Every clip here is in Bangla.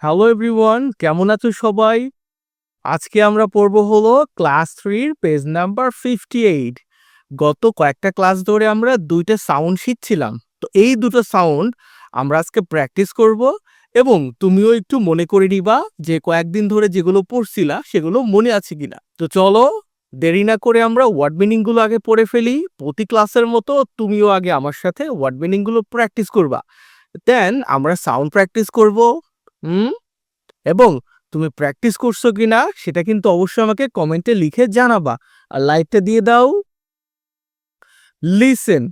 হ্যালো এভরিওয়ান, কেমন আছো সবাই? আজকে আমরা পড়ব হলো ক্লাস 3 এর পেজ নাম্বার 58। গত কয়েকটা ক্লাস ধরে আমরা 2টা সাউন্ড শিখছিলাম। তো এই দুটো সাউন্ড আমরা আজকে প্র্যাকটিস করব এবং তুমিও একটু মনে করে নিবা যে কয়েকদিন ধরে যেগুলো পড়ছিলা সেগুলো মনে আছে কিনা। তো চলো দেরি না করে আমরা ওয়ার্ড মিনিং গুলো আগে পড়ে ফেলি। প্রতি ক্লাসের মতো তুমিও আগে আমার সাথে ওয়ার্ড মিনিং গুলো প্র্যাকটিস করবা। দেন আমরা সাউন্ড প্র্যাকটিস করব। হুম এবং তুমি প্র্যাকটিস করছো কিনা সেটা কিন্তু অবশ্যই আমাকে কমেন্টে লিখে জানাবা। আর লাইকটা দিয়ে দাও। লিসেন,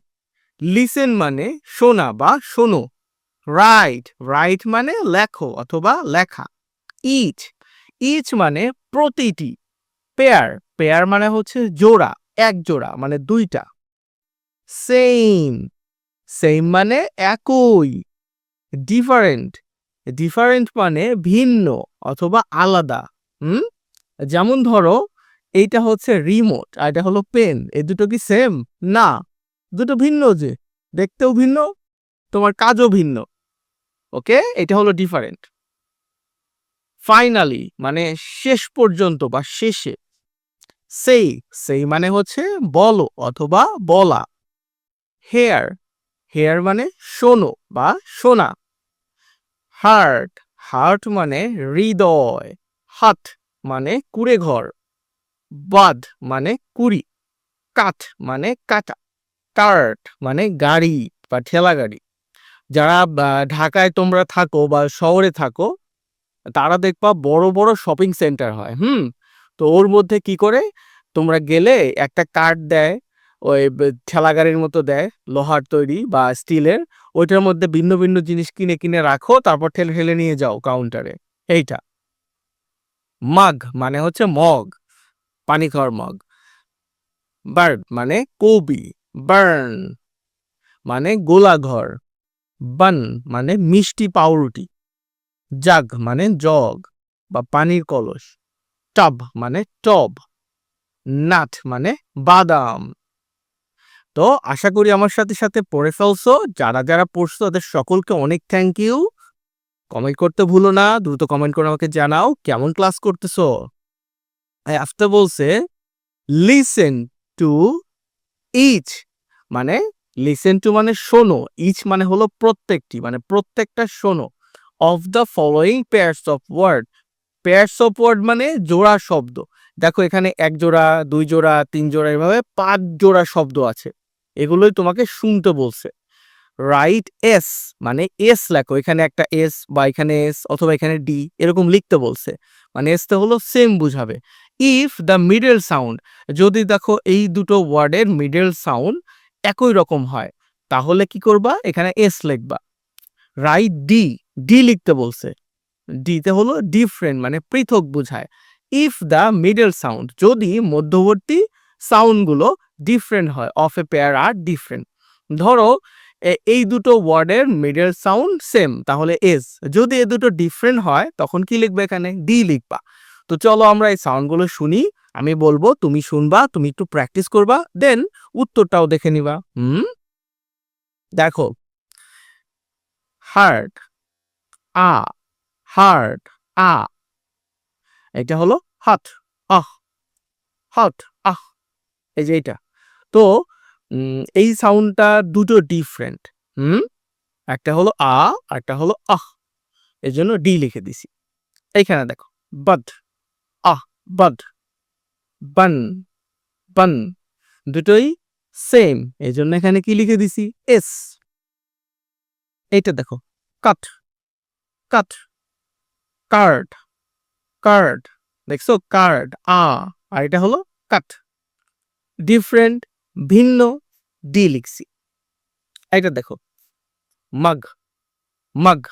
লিসেন মানে শোনা বা শোনো। রাইট, রাইট মানে লেখো অথবা লেখা। ইচ, ইচ মানে প্রতিটি। পেয়ার, পেয়ার মানে হচ্ছে জোড়া, এক জোড়া মানে দুইটা। সেম, সেম মানে একই। ডিফারেন্ট, ডিফারেন্ট মানে ভিন্ন অথবা আলাদা। হুম যেমন ধরো এইটা হচ্ছে রিমোট আর এটা হলো পেন, এই দুটো কি সেম? না, দুটো ভিন্ন, যে দেখতেও ভিন্ন, তোমার কাজও ভিন্ন। ওকে, এটা হলো ডিফারেন্ট। ফাইনালি মানে শেষ পর্যন্ত বা শেষে। সেই, সেই মানে হচ্ছে বলো অথবা বলা। হেয়ার, হেয়ার মানে শোনো বা শোনা। হার্ট, হার্ট মানে হৃদয়। হাত মানে কুড়ে ঘর। বাদ মানে কুড়ি। কাঠ মানে কাটা। কার্ট মানে গাড়ি বা ঠেলা গাড়ি। যারা ঢাকায় তোমরা থাকো বা শহরে থাকো, তারা দেখবা বড় বড় শপিং সেন্টার হয়। তো ওর মধ্যে কি করে, তোমরা গেলে একটা কার্ট দেয়, ওই ঠেলা গাড়ির মতো দেয়, লোহার তৈরি বা স্টিলের। ওইটার মধ্যে ভিন্ন ভিন্ন জিনিস কিনে কিনে রাখো, তারপর ঠেলে ঠেলে নিয়ে যাও কাউন্টারে। এইটা। মাগ মানে হচ্ছে মগ, পানি খাওয়ার মগ। বার্ড মানে কবি। বার্ন মানে গোলাঘর। বান মানে মিষ্টি পাউরুটি। জাগ মানে জগ বা পানির কলস। টাব মানে টব। নাট মানে বাদাম। তো আশা করি আমার সাথে সাথে পড়ে ফেলছো। যারা যারা পড়ছো তাদের সকলকে অনেক থ্যাংক ইউ। কমেন্ট করতে ভুলো না, দ্রুত কমেন্ট করে আমাকে জানাও কেমন ক্লাস করতেছো। আসতে বলছে লিসেন টু ইচ, মানে লিসেন টু মানে শোনো, ইচ মানে হলো প্রত্যেকটি, মানে প্রত্যেকটা শোনো। Of the following pairs of word, pairs of word মানে জোড়া শব্দ। দেখো এখানে এক জোড়া, দুই জোড়া, তিন জোড়া, এভাবে 5 জোড়া শব্দ আছে। এগুলোই তোমাকে শুনতে বলছে। রাইট এস, মানে এস লেখো, এখানে একটা এস বা এখানে এস অথবা এখানে ডি এরকম লিখতে বলছে। মানে এসতে হলো সেম বুঝাবে। ইফ দ্য মিডল সাউন্ড, যদি দেখো এই দুটো ওয়ার্ডের মিডল সাউন্ড একই রকম হয়, তাহলে কি করবা, এখানে এস লিখবা। রাইট ডি, ডি লিখতে বলছে। ডিতে হলো ডিফারেন্ট মানে পৃথক বোঝায়। ইফ দ্য মিডল সাউন্ড, যদি মধ্যবর্তী সাউন্ডগুলো ডিফারেন্ট হয়, of a pair are different. ধরো এই দুটো ওয়ার্ডের মিডল সাউন্ড সেম, তাহলে এস। যদি এ দুটো ডিফারেন্ট হয় তখন কি লিখবে, এখানে ডি লিখবা। তো চলো আমরা এই সাউন্ডগুলো শুনি। আমি বলবো, তুমি শুনবা, তুমি একটু প্র্যাকটিস করবা, দেন উত্তরটাও দেখে নিবা। দেখো, হার্ট, আ, হার্ট, আ। এটা হলো হাত, আহ, হাত, আহ, এই যে এটা। তো এই সাউন্ডটা দুটো ডিফারেন্ট। হুম একটা হলো আ, একটা হলো আহ। এর জন্য ডি লিখে দিছি। এইখানে দেখো, বদ, আহ, বদ, বান, বান, দুটোই সেম, এই জন্য এখানে কি লিখে দিছি, এস। এইটা দেখো, কাট, কাট, কার্ড, কার্ড, দেখছো কার্ড, আর এটা হলো কাট। ডিফারেন্ট, ভিন্ন, ডি লিখছি। এটা দেখো, মাগ, মাগ,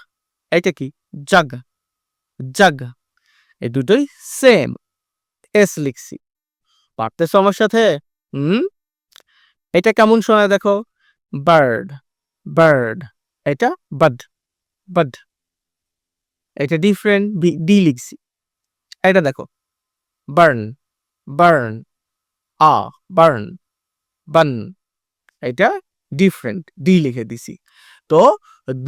এটা কি, জাগ, জাগ, এই দুটোই সেম, এস লিখছি। পারতেছো আমার সাথে? হুম এটা কেমন শোনায় দেখো, বার্ড, বার্ড, এটা বাড, বাড, এটা ডিফারেন্ট, ডি লিখছি। এটা দেখো, বার্ন, বার্ন, আ, বার্ন, বান, এটা ডিফারেন্ট, ডি লিখে দিছি। তো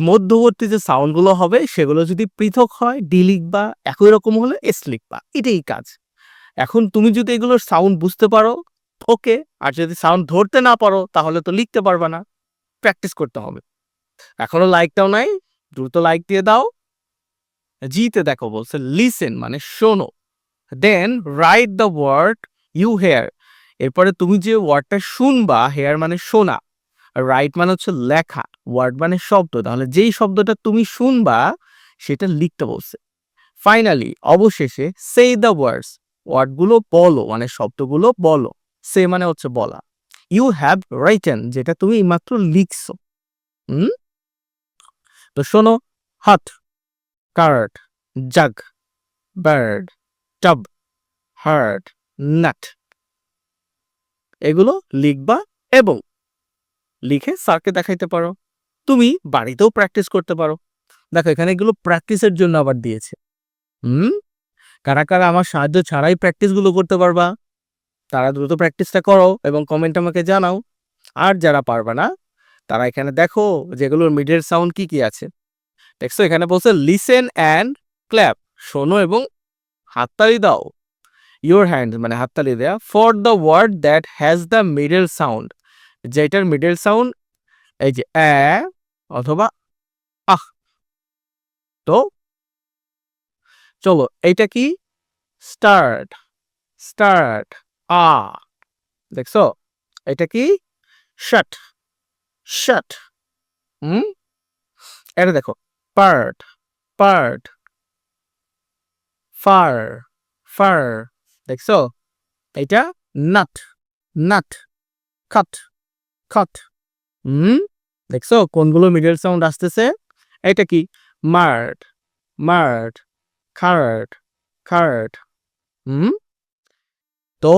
মধ্যবর্তী যে সাউন্ডগুলো হবে সেগুলো যদি পৃথক হয় ডি লিখবা, একই রকম হলে এস লিখবা, এটাই কাজ। এখন তুমি যদি এগুলোর সাউন্ড বুঝতে পারো ওকে, আর যদি সাউন্ড ধরতে না পারো তাহলে তো লিখতে পারবা না, প্র্যাকটিস করতে হবে। এখনো লাইকটাও নাই, দ্রুত লাইক দিয়ে দাও। জিতে দেখো বলছে লিসেন মানে শোনো, then write the word you hear, এরপরে তুমি যে ওয়ার্ডটা শুনবা, হেয়ার মানে শোনা, রাইট মানে হচ্ছে লেখা, ওয়ার্ড মানে শব্দ, তাহলে যেই শব্দটা তুমি শুনবা সেটা লিখতে বলছে। ফাইনালি অবশেষে সে দ্য ওয়ার্ডস, ওয়ার্ডগুলো বলো মানে শব্দগুলো বলো, সে মানে হচ্ছে বলা, ইউ হ্যাভ রাইটেন যেটা তুমি মাত্র লিখছো। হুম, তো শোনো, হাত, কার্ড, জাগ, বার্ড, টাব, হার্ট, নাট, এগুলো লিখবা এবং লিখে স্যারকে দেখাইতে পারো। তুমি বাড়িতেও প্র্যাকটিস করতে পারো। দেখো এখানে এগুলো প্র্যাকটিসের জন্য আবার দিয়েছে। হুম, কারা কারা আমার সাহায্য ছাড়াই প্র্যাকটিসগুলো করতে পারবা তারা দ্রুত প্র্যাকটিসটা করো এবং কমেন্ট আমাকে জানাও। আর যারা পারবা না তারা এখানে দেখো যেগুলোর মিডল সাউন্ড কি কি আছে। দেখছো এখানে বলছে লিসেন অ্যান্ড ক্ল্যাপ, শোনো এবং হাততালি দাও। ইউর হ্যান্ড মানে হাততালি দেয়া for the word that has the middle sound, যেটার মিডল সাউন্ড এই যে অথবা আহ। তো চলো এইটা কি, স্টার্ট, স্টার্ট, আ, দেখছো এটা কি, শাট, শাট। হুম, এটা দেখো পার্ট, পার্ট, ফার, ফার, দেখছো এটা নাট, নাট, কাট, কাট। হুম, দেখছো কোনগুলো মিডল সাউন্ড আসতেছে। এটা কি, মার্ট, মার্ট, খার্ট, খার্ট। হুম, তো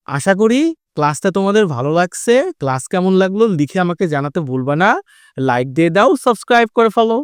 আশা করি ক্লাসটা তোমাদের ভালো লাগছে। ক্লাস কেমন লাগলো লিখে আমাকে জানাতে ভুলবা না। লাইক দিয়ে দাও, সাবস্ক্রাইব করে ফেলো।